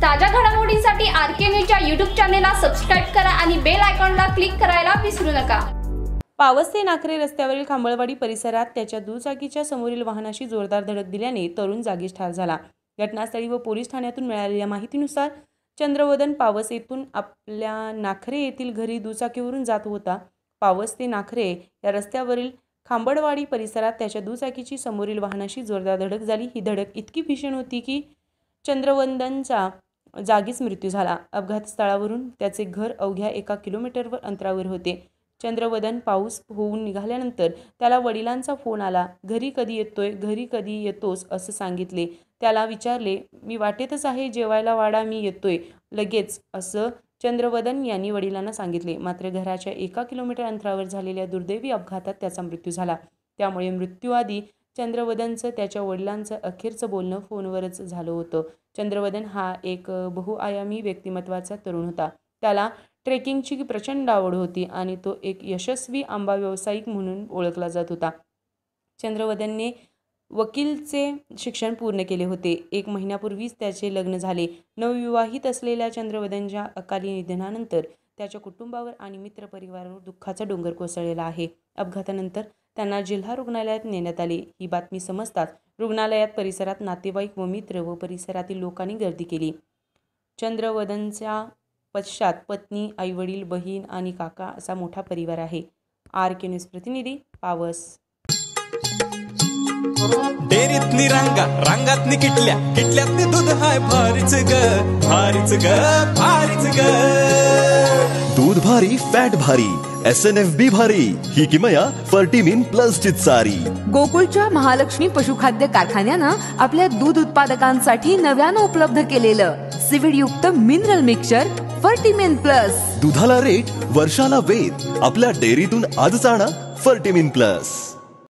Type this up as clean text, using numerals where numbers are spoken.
ताज्या घडामोडींसाठी आरके न्यूजच्या यूट्यूब चॅनेलला सबस्क्राइब करा आणि बेल आयकॉनला क्लिक करायला विसरू नका। पावस ते नाखरे रस्त्यावरील खांबळवाडी परिसरात त्याच्या दुचाकीच्या समोरील वाहनाशी जोरदार धडक दिल्याने तरुण जागीच ठार झाला। घटनास्थळी व पोलीस ठाण्यातून मिळालेल्या माहितीनुसार चंद्रवदन पावस येथून आपल्या नाखरे येथील घरी दुचाकीवरून जात होता। पावस ते नाखरे या रस्त्यावरील खांबळवाडी परिसरात त्याच्या दुचाकीची समोरील वाहनाशी जोरदार धडक झाली। ही धडक इतकी भीषण होती की चंद्रवदनचा जागीच मृत्यू झाला। अपघात स्थळावरून त्याचे घर अवघ्या 1 किलोमीटरवर अंतरावर होते। चंद्रवदन पाऊस होऊन निघाल्यानंतर त्याला वडिलांचा फोन आला। घरी कधी येतोय, घरी कधी येतोस असं सांगितले। त्याला विचारले, मी वाटेतच आहे, जेवायला वाढा, मी येतोय लगेच असं चंद्रवदन यांनी वडिलांना सांगितले। मात्र घराच्या 1 किलोमीटर अंतरावर झालेल्या दुर्दैवी अपघातात त्याचा मृत्यू झाला। त्यामुळे मृत्यूआधी चंद्रवदनचं त्याच्या वडिलांचं अखेरचं बोलणं फोनवरच झालं होतं। चंद्रवदन हा एक बहुआयामी व्यक्तिमत्वाचा तरुण होता। त्याला ट्रेकिंगची प्रचंड आवड होती आणि तो एक यशस्वी आंबा व्यावसायिक म्हणून ओळखला जात होता। चंद्रवदनने वकीलचे शिक्षण पूर्ण केले होते। 1 महिन्यापूर्वीच त्याचे लग्न झाले। नवविवाहित असलेल्या चंद्रवदनच्या अकाली निधनानंतर त्याच्या कुटुंबावर आणि मित्रपरिवारावर दुःखाचा डोंगर कोसळलेला आहे। अपघातानंतर त्यांना जिल्हा रुग्णालयात नेण्यात आले। ही बातमी समजताच रुग्णालयात परिसरात नातेवाईक व मित्र व परिसरातील लोकांनी गर्दी केली। चंद्रवदनच्या पश्चात पत्नी, आईवडील, बहीण आणि काका असा मोठा परिवार आहे। आरके न्यूज प्रतिनिधी पावस। डेरीतनी रांगातनी किटल्यातनी दूध हाय भारीच ग भारीच ग भारीच ग। दूध भारी, फॅट भारी, SNFB भारी, ही किमया फर्टिमिन प्लस ची सारी। गोकुळच्या महालक्ष्मी पशुखाद्य कारखान्यानं आपल्या दूध उत्पादकांसाठी नव्यानं उपलब्ध केलेलं सीवीड युक्त मिनरल मिक्सचर फर्टिमिन प्लस। दुधाला रेट, वर्षाला वेद, आपल्या डेअरीतून आजच आणा फर्टिमिन प्लस।